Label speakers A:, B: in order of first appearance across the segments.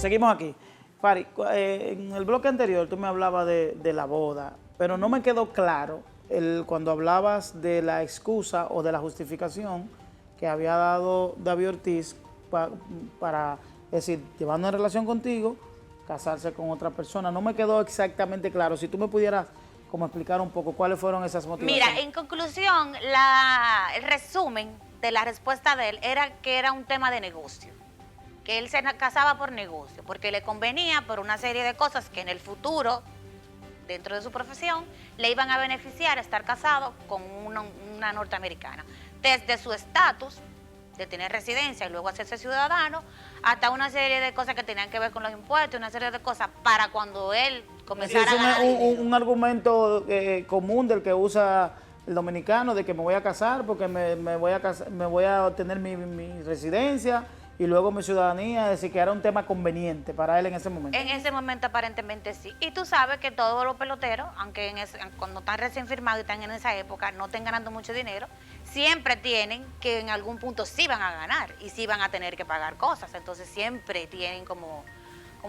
A: seguimos aquí. Fari, en el bloque anterior tú me hablabas de la boda, pero no me quedó claro cuando hablabas de la excusa o de la justificación que había dado David Ortiz para, es decir, llevando en relación contigo, casarse con otra persona. No me quedó exactamente claro. Si tú me pudieras como explicar un poco cuáles fueron esas motivaciones.
B: Mira, en conclusión, el resumen de la respuesta de él era que era un tema de negocio, que él se casaba por negocio, porque le convenía por una serie de cosas que en el futuro, dentro de su profesión, le iban a beneficiar estar casado con una norteamericana. Desde su estatus de tener residencia y luego hacerse ciudadano, hasta una serie de cosas que tenían que ver con los impuestos, una serie de cosas para cuando él comenzara a ganar
A: un argumento común del que usa el dominicano, de que me voy a casar porque me voy a obtener mi residencia y luego mi ciudadanía, es decir, que era un tema conveniente para él en ese momento.
B: En ese momento aparentemente sí. Y tú sabes que todos los peloteros, aunque cuando están recién firmados y están en esa época, no estén ganando mucho dinero, siempre tienen que en algún punto sí van a ganar y sí van a tener que pagar cosas. Entonces siempre tienen como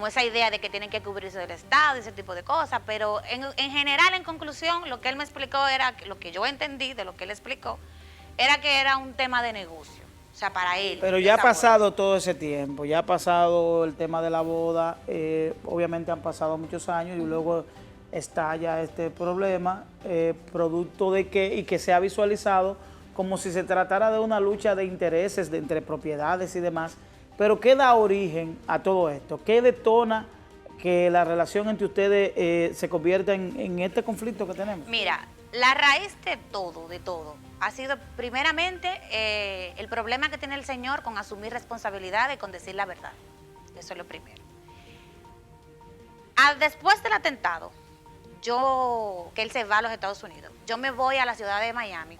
B: esa idea de que tienen que cubrirse del Estado y ese tipo de cosas. Pero en general, en conclusión, lo que él me explicó era, lo que yo entendí de lo que él explicó, era que era un tema de negocio. O sea, para él.
A: Pero ya ha pasado todo ese tiempo, ya ha pasado el tema de la boda, obviamente han pasado muchos años y luego estalla este problema, producto de que se ha visualizado como si se tratara de una lucha de intereses entre propiedades y demás. Pero ¿qué da origen a todo esto? ¿Qué detona que la relación entre ustedes se convierta en este conflicto que tenemos?
B: Mira, la raíz de todo, ha sido primeramente el problema que tiene el señor con asumir responsabilidad y con decir la verdad. Eso es lo primero. Después del atentado, que él se va a los Estados Unidos, yo me voy a la ciudad de Miami,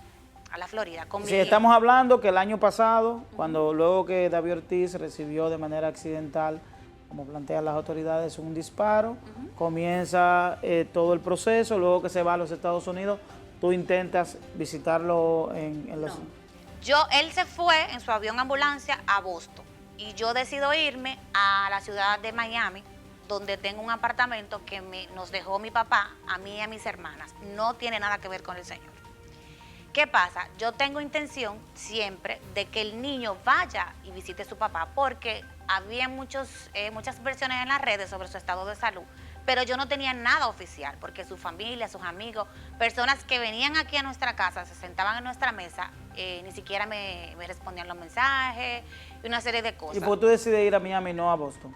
B: a la Florida, con mi hijo.
A: Estamos hablando que el año pasado, cuando luego que David Ortiz recibió de manera accidental, como plantean las autoridades, un disparo, comienza todo el proceso, luego que se va a los Estados Unidos, tú intentas visitarlo en los...
B: No. Él se fue en su avión ambulancia a Boston y yo decido irme a la ciudad de Miami, donde tengo un apartamento que nos dejó mi papá, a mí y a mis hermanas. No tiene nada que ver con el señor. ¿Qué pasa? Yo tengo intención siempre de que el niño vaya y visite a su papá, porque había muchas versiones en las redes sobre su estado de salud, pero yo no tenía nada oficial, porque su familia, sus amigos, personas que venían aquí a nuestra casa, se sentaban en nuestra mesa, ni siquiera me respondían los mensajes y una serie de cosas.
A: ¿Y por qué tú decides ir a Miami y no a Boston?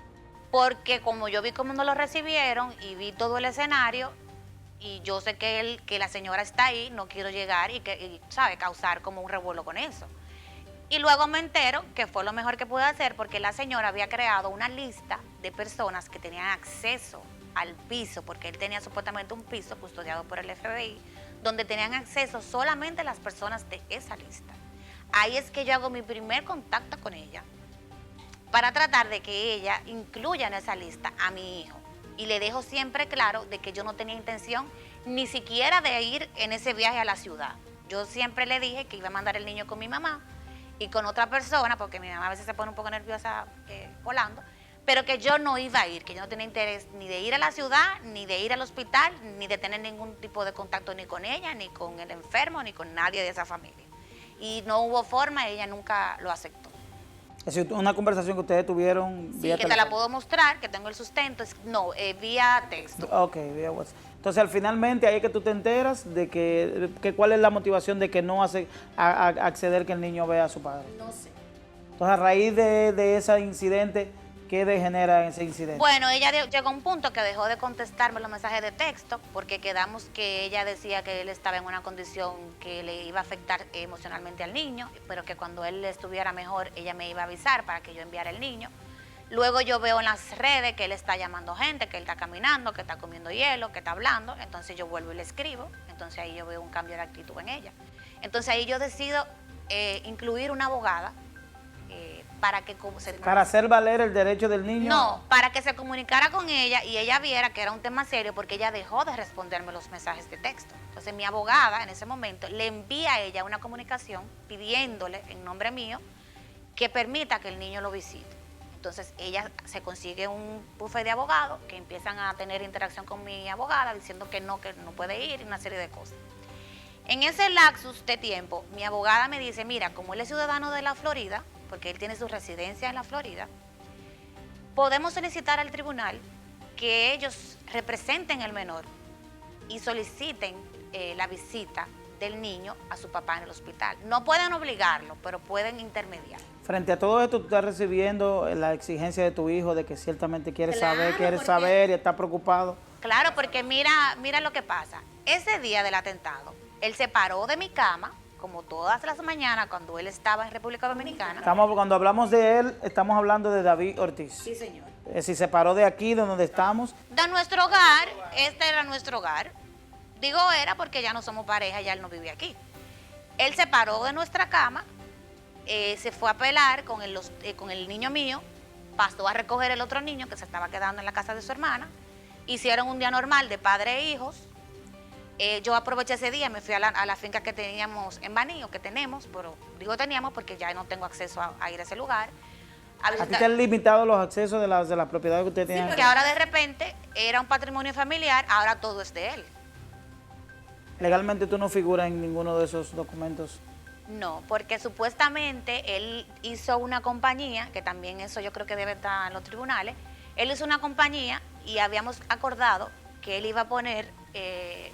B: Porque como yo vi cómo nos lo recibieron y vi todo el escenario, y yo sé que la señora está ahí, no quiero llegar y ¿sabe? Causar como un revuelo con eso. Y luego me entero que fue lo mejor que pude hacer, porque la señora había creado una lista de personas que tenían acceso al piso, porque él tenía supuestamente un piso custodiado por el FBI, donde tenían acceso solamente las personas de esa lista. Ahí es que yo hago mi primer contacto con ella, para tratar de que ella incluya en esa lista a mi hijo. Y le dejo siempre claro de que yo no tenía intención ni siquiera de ir en ese viaje a la ciudad. Yo siempre le dije que iba a mandar el niño con mi mamá y con otra persona, porque mi mamá a veces se pone un poco nerviosa volando, pero que yo no iba a ir, que yo no tenía interés ni de ir a la ciudad, ni de ir al hospital, ni de tener ningún tipo de contacto ni con ella, ni con el enfermo, ni con nadie de esa familia. Y no hubo forma, ella nunca lo aceptó.
A: Es decir, una conversación que ustedes tuvieron
B: vía que teléfono. Te la puedo mostrar, que tengo el sustento. No, vía texto.
A: Ok, vía WhatsApp. Entonces, finalmente, ahí es que tú te enteras de que cuál es la motivación de que no hace acceder que el niño vea a su padre.
B: No sé.
A: Entonces, a raíz de ese incidente, ¿qué degenera ese incidente?
B: Bueno, ella llegó a un punto que dejó de contestarme los mensajes de texto, porque quedamos que ella decía que él estaba en una condición que le iba a afectar emocionalmente al niño, pero que cuando él estuviera mejor, ella me iba a avisar para que yo enviara el niño. Luego yo veo en las redes que él está llamando gente, que él está caminando, que está comiendo hielo, que está hablando. Entonces yo vuelvo y le escribo. Entonces ahí yo veo un cambio de actitud en ella. Entonces ahí yo decido incluir una abogada
A: para hacer valer el derecho del niño.
B: No, para que se comunicara con ella y ella viera que era un tema serio, porque ella dejó de responderme los mensajes de texto. Entonces mi abogada en ese momento le envía a ella una comunicación pidiéndole en nombre mío que permita que el niño lo visite. Entonces ella se consigue un bufete de abogados que empiezan a tener interacción con mi abogada diciendo que no puede ir y una serie de cosas. En ese lapsus de tiempo, mi abogada me dice, mira, como él es ciudadano de la Florida, porque él tiene su residencia en la Florida, podemos solicitar al tribunal que ellos representen al menor y soliciten la visita del niño a su papá en el hospital. No pueden obligarlo, pero pueden intermediar.
A: Frente a todo esto, tú estás recibiendo la exigencia de tu hijo de que ciertamente quiere
B: Claro,
A: saber y está preocupado.
B: Claro, porque mira lo que pasa. Ese día del atentado, él se paró de mi cama, como todas las mañanas cuando él estaba en República Dominicana.
A: Cuando hablamos de él, estamos hablando de David Ortiz.
B: Sí, señor.
A: Si se paró de aquí, de donde estamos.
B: De nuestro hogar, este era nuestro hogar. Digo era porque ya no somos pareja, ya él no vive aquí. Él se paró de nuestra cama, se fue a pelar con el niño mío, pasó a recoger el otro niño que se estaba quedando en la casa de su hermana. Hicieron un día normal de padre e hijos. Yo aproveché ese día, me fui a la finca que teníamos en Baní, o que tenemos, pero digo teníamos porque ya no tengo acceso a ir a ese lugar.
A: ¿A ti te han limitado los accesos de las propiedades que usted
B: Sí,
A: tenía?
B: porque ahora de repente era un patrimonio familiar, ahora todo es de él.
A: Legalmente tú no figuras en ninguno de esos documentos.
B: No, porque supuestamente él hizo una compañía, que también eso yo creo que debe estar en los tribunales, él hizo una compañía y habíamos acordado que él iba a poner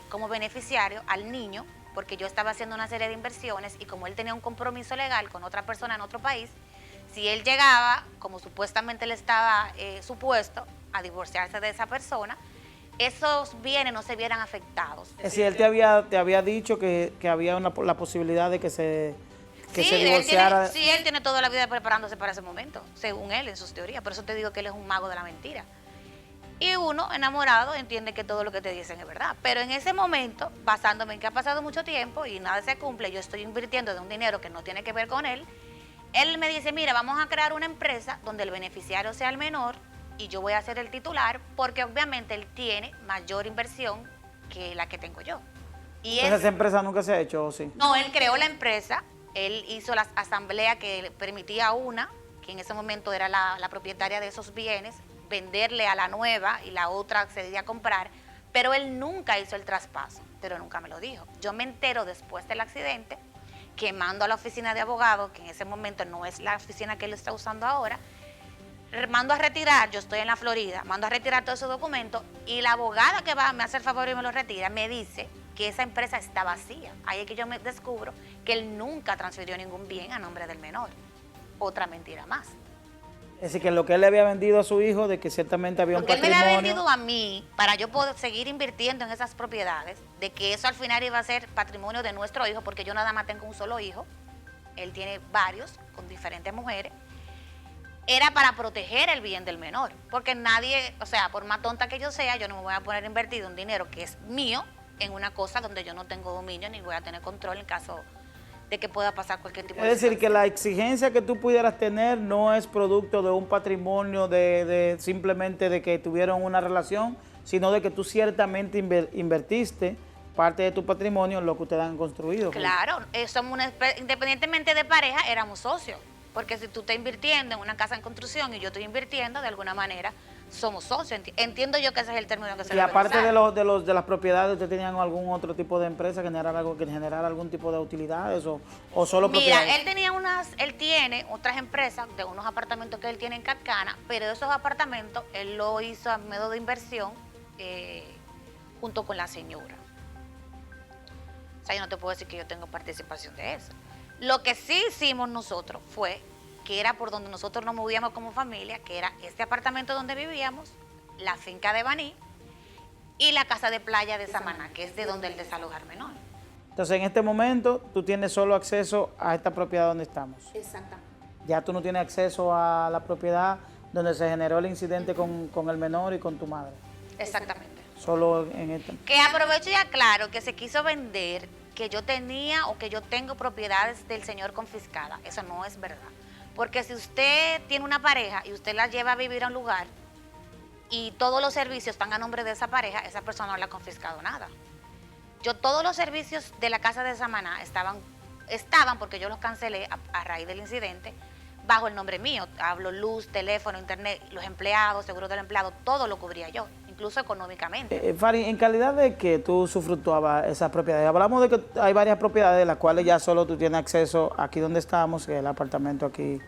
B: como beneficiario al niño, porque yo estaba haciendo una serie de inversiones y como él tenía un compromiso legal con otra persona en otro país, si él llegaba, como supuestamente él estaba supuesto, a divorciarse de esa persona, esos bienes no se vieran afectados.
A: Es decir, él te había dicho que había la posibilidad de que se divorciara.
B: Sí, él tiene toda la vida preparándose para ese momento, según él, en sus teorías. Por eso te digo que él es un mago de la mentira. Y uno, enamorado, entiende que todo lo que te dicen es verdad. Pero en ese momento, basándome en que ha pasado mucho tiempo y nada se cumple, yo estoy invirtiendo de un dinero que no tiene que ver con él, él me dice, mira, vamos a crear una empresa donde el beneficiario sea el menor y yo voy a ser el titular, porque obviamente él tiene mayor inversión que la que tengo yo. Y
A: ¿Esa empresa nunca se ha hecho o sí?
B: No, él creó la empresa, él hizo la asamblea que permitía a una, que en ese momento era la propietaria de esos bienes, venderle a la nueva y la otra accedía a comprar, pero él nunca hizo el traspaso, pero nunca me lo dijo. Yo me entero después del accidente, que mando a la oficina de abogados, que en ese momento no es la oficina que él está usando ahora, mando a retirar, yo estoy en la Florida, mando a retirar todos esos documentos y la abogada que va, me hace el favor y me lo retira, me dice que esa empresa está vacía. Ahí es que yo me descubro que él nunca transfirió ningún bien a nombre del menor. Otra mentira más.
A: Es decir, que lo que él le había vendido a su hijo, de que ciertamente había
B: Porque
A: un
B: él me
A: patrimonio.
B: había vendido a mí para yo poder seguir invirtiendo en esas propiedades, de que eso al final iba a ser patrimonio de nuestro hijo, porque yo nada más tengo un solo hijo, él tiene varios con diferentes mujeres. Era para proteger el bien del menor, porque nadie, o sea, por más tonta que yo sea, yo no me voy a poner a invertir un dinero que es mío en una cosa donde yo no tengo dominio ni voy a tener control en caso de que pueda pasar cualquier tipo de
A: Es decir, que
B: situación.
A: la exigencia que tú pudieras tener no es producto de un patrimonio de simplemente de que tuvieron una relación, sino de que tú ciertamente invertiste parte de tu patrimonio en lo que ustedes han construido.
B: Claro, independientemente de pareja, éramos socios. Porque si tú estás invirtiendo en una casa en construcción y yo estoy invirtiendo, de alguna manera somos socios. Entiendo yo que ese es el término que se
A: Y
B: debe
A: aparte
B: usar.
A: de las propiedades, ¿ustedes tenían algún otro tipo de empresa que generara algún tipo de utilidades o solo
B: Mira,
A: propiedades?
B: él tiene otras empresas de unos apartamentos que él tiene en Catcana, pero esos apartamentos él lo hizo a modo de inversión junto con la señora. O sea, yo no te puedo decir que yo tengo participación de eso. Lo que sí hicimos nosotros fue que era por donde nosotros nos movíamos como familia, que era este apartamento donde vivíamos, la finca de Baní y la casa de playa de Samaná, que es de donde el desalojar menor.
A: Entonces, en este momento, tú tienes solo acceso a esta propiedad donde estamos.
B: Exactamente.
A: Ya tú no tienes acceso a la propiedad donde se generó el incidente con el menor y con tu madre.
B: Exactamente.
A: Solo en esta.
B: Que aprovecho y aclaro que se quiso vender que yo tenía o que yo tengo propiedades del señor confiscadas. Eso no es verdad. Porque si usted tiene una pareja y usted la lleva a vivir a un lugar y todos los servicios están a nombre de esa pareja, esa persona no le ha confiscado nada. Todos los servicios de la casa de Samaná estaban porque yo los cancelé a raíz del incidente, bajo el nombre mío. Hablo luz, teléfono, internet, los empleados, seguro del empleado, todo lo cubría yo, incluso económicamente.
A: Fari, ¿en calidad de qué tú usufructuabas esas propiedades? Hablamos de que hay varias propiedades de las cuales ya solo tú tienes acceso aquí donde estamos, que es el apartamento aquí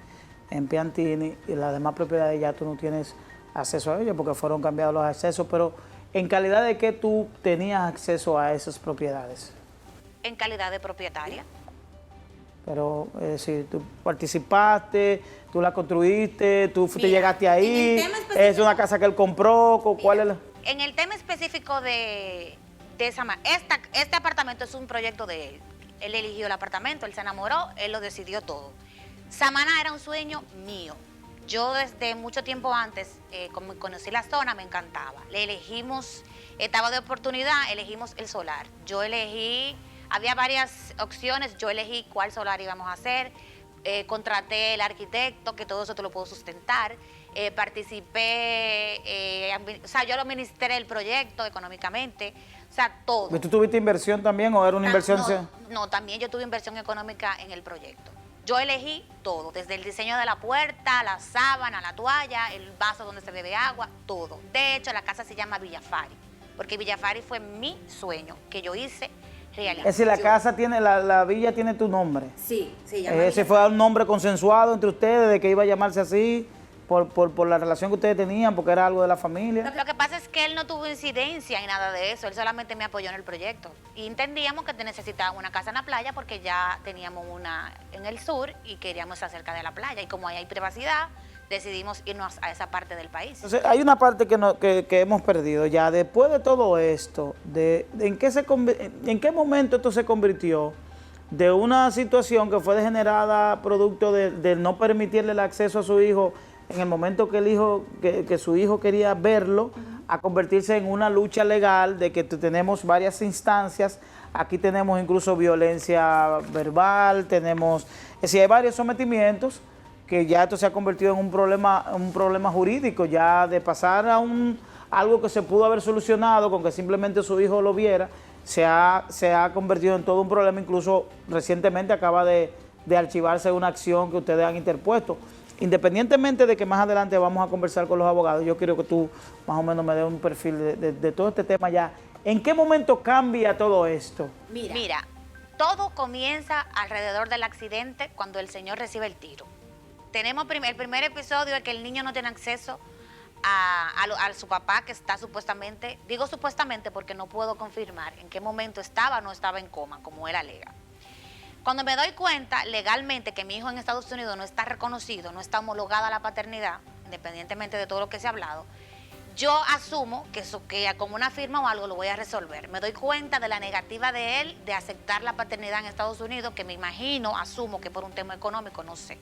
A: en Piantini, y las demás propiedades ya tú no tienes acceso a ellos porque fueron cambiados los accesos, pero ¿en calidad de qué tú tenías acceso a esas propiedades?
B: En calidad de propietaria.
A: Pero, es decir, tú participaste, tú la construiste, tú te
B: Mira,
A: llegaste ahí,
B: en el tema específico,
A: es una casa que él compró, ¿cuál es la...?
B: En el tema específico de este apartamento es un proyecto de él. Él eligió el apartamento, él se enamoró, él lo decidió todo. Samaná era un sueño mío. Yo desde mucho tiempo antes, como conocí la zona, me encantaba. Le elegimos, estaba de oportunidad, elegimos el solar. Yo elegí, había varias opciones, yo elegí cuál solar íbamos a hacer. Contraté el arquitecto, que todo eso te lo puedo sustentar. Participé, o sea, yo lo administré el proyecto económicamente, o sea, todo.
A: ¿Tú tuviste inversión también o era una inversión?
B: No, también yo tuve inversión económica en el proyecto. Yo elegí todo, desde el diseño de la puerta, la sábana, la toalla, el vaso donde se bebe agua, todo. De hecho, la casa se llama Villafari, porque Villafari fue mi sueño que yo hice realidad.
A: Es decir, la casa tiene, la villa tiene tu nombre.
B: Sí, se llama
A: Ese fue un nombre consensuado entre ustedes de que iba a llamarse así por la relación que ustedes tenían, porque era algo de la familia.
B: Lo que pasa es que él no tuvo incidencia en nada de eso, él solamente me apoyó en el proyecto. Y entendíamos que necesitábamos una casa en la playa porque ya teníamos una en el sur y queríamos estar cerca de la playa. Y como ahí hay privacidad, decidimos irnos a esa parte del país.
A: Entonces, hay una parte que hemos perdido ya. Después de todo esto, ¿en qué momento esto se convirtió de una situación que fue degenerada producto de no permitirle el acceso a su hijo en el momento que su hijo quería verlo, a convertirse en una lucha legal de que tenemos varias instancias? Aquí tenemos incluso violencia verbal, tenemos, es decir, hay varios sometimientos que ya esto se ha convertido en un problema jurídico, ya de pasar a algo que se pudo haber solucionado con que simplemente su hijo lo viera, se ha convertido en todo un problema. Incluso recientemente acaba de archivarse una acción que ustedes han interpuesto. Independientemente de que más adelante vamos a conversar con los abogados, yo quiero que tú más o menos me des un perfil de todo este tema ya. ¿En qué momento cambia todo esto?
B: Mira, todo comienza alrededor del accidente cuando el señor recibe el tiro. Tenemos el primer episodio es que el niño no tiene acceso a su papá, que está supuestamente, digo supuestamente porque no puedo confirmar en qué momento estaba o no estaba en coma, como él alega. Cuando me doy cuenta legalmente que mi hijo en Estados Unidos no está reconocido, no está homologada la paternidad, independientemente de todo lo que se ha hablado, yo asumo que como una firma o algo lo voy a resolver. Me doy cuenta de la negativa de él de aceptar la paternidad en Estados Unidos, que me imagino, asumo que por un tema económico, no sé.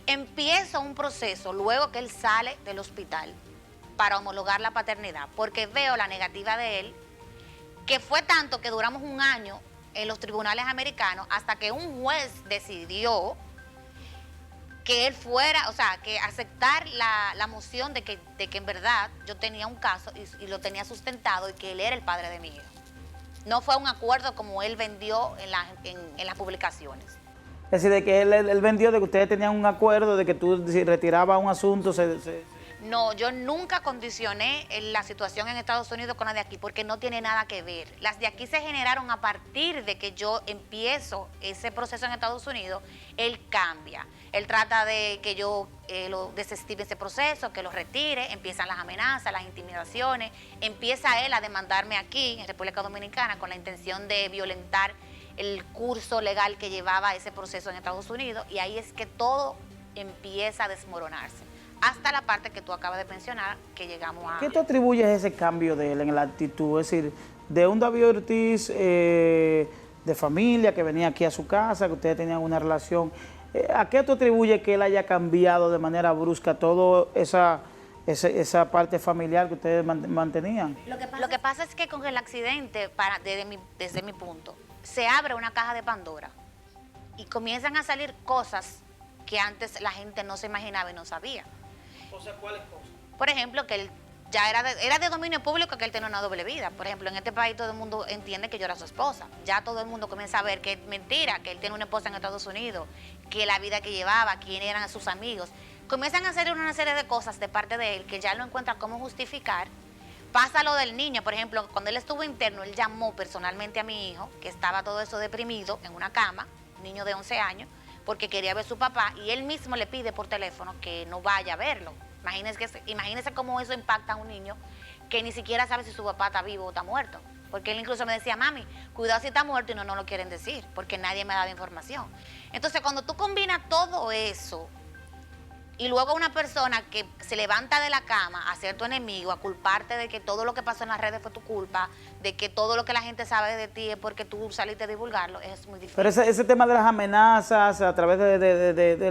B: Empiezo un proceso luego que él sale del hospital para homologar la paternidad, porque veo la negativa de él, que fue tanto que duramos un año en los tribunales americanos hasta que un juez decidió que él fuera, o sea, que aceptar la moción de que en verdad yo tenía un caso y lo tenía sustentado y que él era el padre de mi hijo. No fue un acuerdo como él vendió en las publicaciones.
A: Es decir, de que él vendió de que ustedes tenían un acuerdo, de que tú si retirabas un asunto,
B: No, yo nunca condicioné la situación en Estados Unidos con la de aquí porque no tiene nada que ver. Las de aquí se generaron a partir de que yo empiezo ese proceso en Estados Unidos. Él cambia. Él trata de que yo lo desestime ese proceso, que lo retire. Empiezan las amenazas, las intimidaciones. Empieza él a demandarme aquí, en República Dominicana, con la intención de violentar el curso legal que llevaba ese proceso en Estados Unidos. Y ahí es que todo empieza a desmoronarse. Hasta la parte que tú acabas de mencionar, que llegamos a...
A: ¿Qué te atribuyes a ese cambio de él en la actitud? Es decir, de un David Ortiz de familia que venía aquí a su casa, que ustedes tenían una relación, ¿a qué te atribuyes que él haya cambiado de manera brusca toda esa parte familiar que ustedes mantenían?
B: Lo que pasa es que con el accidente, desde mi punto, se abre una caja de Pandora y comienzan a salir cosas que antes la gente no se imaginaba y no sabía.
A: O sea, ¿cuáles cosas?
B: Por ejemplo, que él ya era de dominio público que él tenía una doble vida. Por ejemplo, en este país todo el mundo entiende que yo era su esposa. Ya todo el mundo comienza a ver que es mentira, que él tiene una esposa en Estados Unidos, que la vida que llevaba, quiénes eran sus amigos. Comienzan a hacer una serie de cosas de parte de él que ya no encuentra cómo justificar. Pasa lo del niño, por ejemplo, cuando él estuvo interno, él llamó personalmente a mi hijo, que estaba todo eso deprimido en una cama, niño de 11 años, porque quería ver a su papá, y él mismo le pide por teléfono que no vaya a verlo. Imagínense cómo eso impacta a un niño que ni siquiera sabe si su papá está vivo o está muerto. Porque él incluso me decía, mami, cuidado si está muerto, y no lo quieren decir, porque nadie me ha dado información. Entonces, cuando tú combinas todo eso, y luego una persona que se levanta de la cama a ser tu enemigo, a culparte de que todo lo que pasó en las redes fue tu culpa, de que todo lo que la gente sabe de ti es porque tú saliste a divulgarlo, es muy difícil.
A: Pero ese tema de las amenazas a través de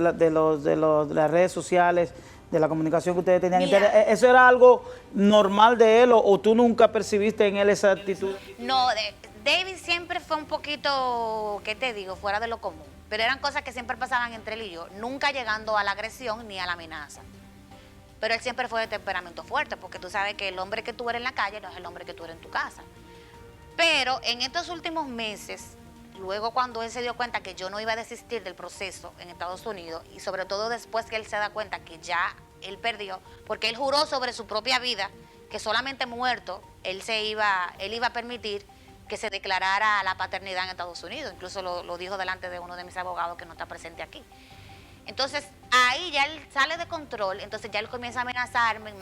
A: las redes sociales, de la comunicación que ustedes tenían, ¿eso era algo normal de él o tú nunca percibiste en él esa actitud?
B: No, David siempre fue un poquito, ¿qué te digo?, fuera de lo común. Pero eran cosas que siempre pasaban entre él y yo, nunca llegando a la agresión ni a la amenaza. Pero él siempre fue de temperamento fuerte, porque tú sabes que el hombre que tú eres en la calle no es el hombre que tú eres en tu casa. Pero en estos últimos meses, luego cuando él se dio cuenta que yo no iba a desistir del proceso en Estados Unidos, y sobre todo después que él se da cuenta que ya él perdió, porque él juró sobre su propia vida que solamente muerto él iba a permitir que se declarara la paternidad en Estados Unidos. Incluso lo dijo delante de uno de mis abogados que no está presente aquí. Entonces, ahí ya él sale de control, entonces ya él comienza a amenazarme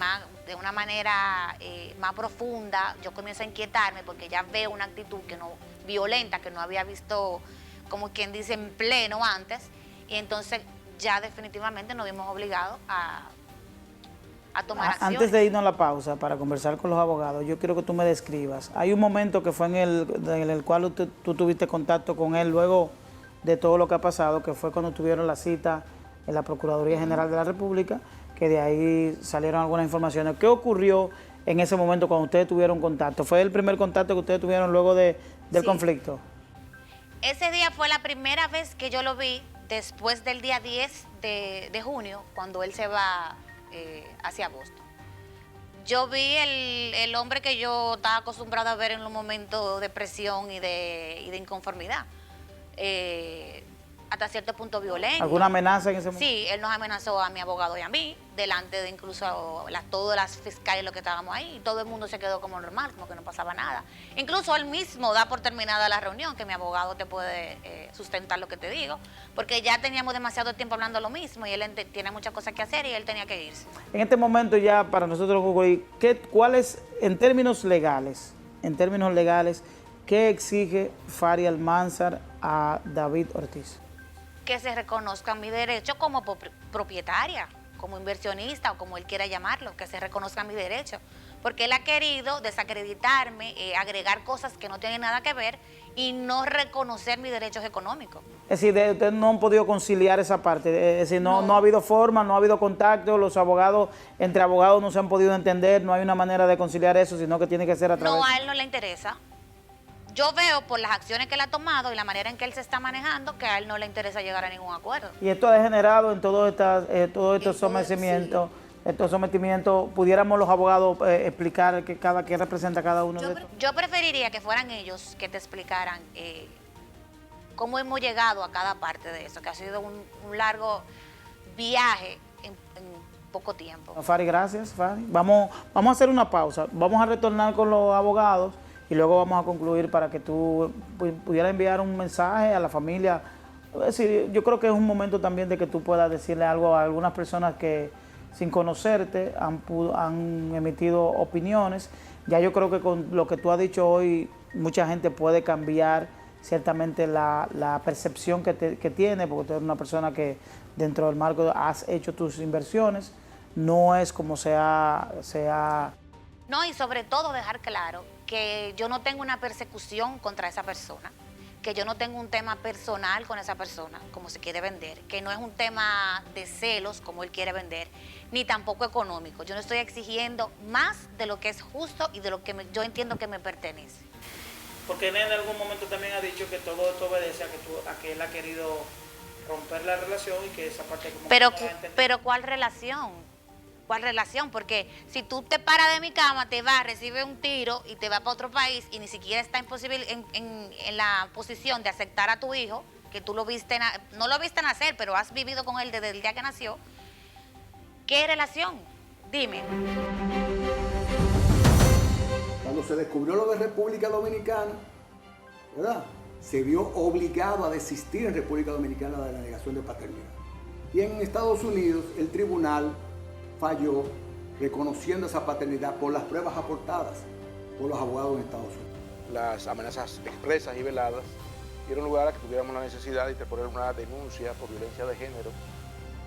B: de una manera más profunda. Yo comienzo a inquietarme porque ya veo una actitud violenta que no había visto, como quien dice, en pleno antes. Y entonces ya definitivamente nos vimos obligados a tomar acciones.
A: Antes de irnos a la pausa para conversar con los abogados, yo quiero que tú me describas. Hay un momento que fue en el cual tú tuviste contacto con él luego de todo lo que ha pasado, que fue cuando tuvieron la cita en la Procuraduría General de la República, que de ahí salieron algunas informaciones. ¿Qué ocurrió en ese momento cuando ustedes tuvieron contacto? ¿Fue el primer contacto que ustedes tuvieron luego del conflicto?
B: Ese día fue la primera vez que yo lo vi después del día 10 de junio, cuando él se va hacia Boston. Yo vi el hombre que yo estaba acostumbrada a ver en los momentos de presión y de inconformidad. Hasta cierto punto violento.
A: ¿Alguna amenaza en ese momento?
B: Sí, él nos amenazó a mi abogado y a mí, delante de incluso todas las fiscales que estábamos ahí, y todo el mundo se quedó como normal, como que no pasaba nada. Incluso él mismo da por terminada la reunión, que mi abogado te puede sustentar lo que te digo, porque ya teníamos demasiado tiempo hablando lo mismo, y él tiene muchas cosas que hacer y él tenía que irse.
A: En este momento ya, para nosotros, ¿cuál es, en términos legales, qué exige Fari Almanzar a David Ortiz?
B: Que se reconozca mi derecho como propietaria, como inversionista o como él quiera llamarlo, que se reconozca mi derecho, porque él ha querido desacreditarme, agregar cosas que no tienen nada que ver y no reconocer mis derechos económicos.
A: Es decir, ustedes no han podido conciliar esa parte, es decir, no ha habido forma, no ha habido contacto, los abogados, entre abogados no se han podido entender, no hay una manera de conciliar eso, sino que tiene que ser a través...
B: No, a él no le interesa. Yo veo por las acciones que él ha tomado y la manera en que él se está manejando que a él no le interesa llegar a ningún acuerdo.
A: Y esto ha degenerado en todos estos sometimientos. Sí. Estos sometimientos, ¿pudiéramos los abogados explicar qué representa cada uno de estos?
B: Yo preferiría que fueran ellos que te explicaran cómo hemos llegado a cada parte de eso, que ha sido un largo viaje en poco tiempo.
A: Fari, gracias, Fari. Vamos a hacer una pausa, vamos a retornar con los abogados y luego vamos a concluir para que tú pudieras enviar un mensaje a la familia. Es decir, yo creo que es un momento también de que tú puedas decirle algo a algunas personas que sin conocerte han emitido opiniones. Ya yo creo que con lo que tú has dicho hoy, mucha gente puede cambiar ciertamente la percepción que tiene, porque tú eres una persona que dentro del marco has hecho tus inversiones, no es como sea...
B: No, y sobre todo dejar claro que yo no tengo una persecución contra esa persona, que yo no tengo un tema personal con esa persona, como se quiere vender, que no es un tema de celos, como él quiere vender, ni tampoco económico. Yo no estoy exigiendo más de lo que es justo y de lo que yo entiendo que me pertenece.
A: Porque él en algún momento también ha dicho que todo esto obedece a que él ha querido romper la relación y que esa parte como
B: pero ¿cuál relación? ¿Cuál relación? Porque si tú te paras de mi cama, te vas, recibes un tiro y te vas para otro país y ni siquiera está en la posición de aceptar a tu hijo, que tú lo viste, no lo viste nacer, pero has vivido con él desde el día que nació, ¿qué relación? Dime.
C: Cuando se descubrió lo de República Dominicana, ¿verdad?, se vio obligado a desistir en República Dominicana de la negación de paternidad. Y en Estados Unidos el tribunal falló reconociendo esa paternidad por las pruebas aportadas por los abogados en Estados Unidos.
D: Las amenazas expresas y veladas dieron lugar a que tuviéramos la necesidad de interponer una denuncia por violencia de género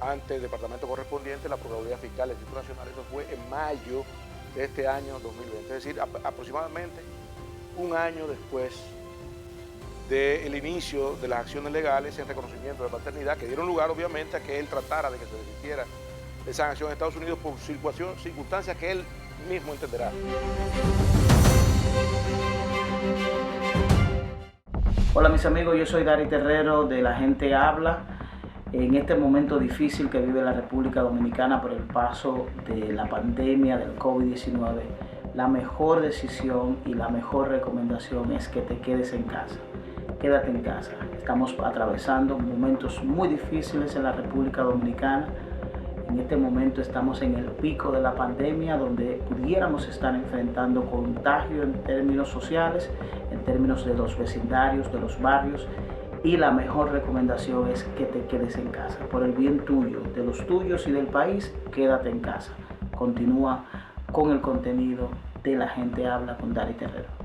D: ante el departamento correspondiente, la Procuraduría Fiscal del Distrito Nacional. Eso fue en mayo de este año 2020, es decir, aproximadamente un año después del inicio de las acciones legales en reconocimiento de paternidad, que dieron lugar obviamente a que él tratara de que se desistiera de esa acción en Estados Unidos por circunstancias que él mismo entenderá.
A: Hola mis amigos, yo soy Dari Terrero de La Gente Habla. En este momento difícil que vive la República Dominicana por el paso de la pandemia del COVID-19, la mejor decisión y la mejor recomendación es que te quedes en casa. Quédate en casa. Estamos atravesando momentos muy difíciles en la República Dominicana. En este momento estamos en el pico de la pandemia, donde pudiéramos estar enfrentando contagio en términos sociales, en términos de los vecindarios, de los barrios, y la mejor recomendación es que te quedes en casa. Por el bien tuyo, de los tuyos y del país, quédate en casa. Continúa con el contenido de La Gente Habla con Dari Terrero.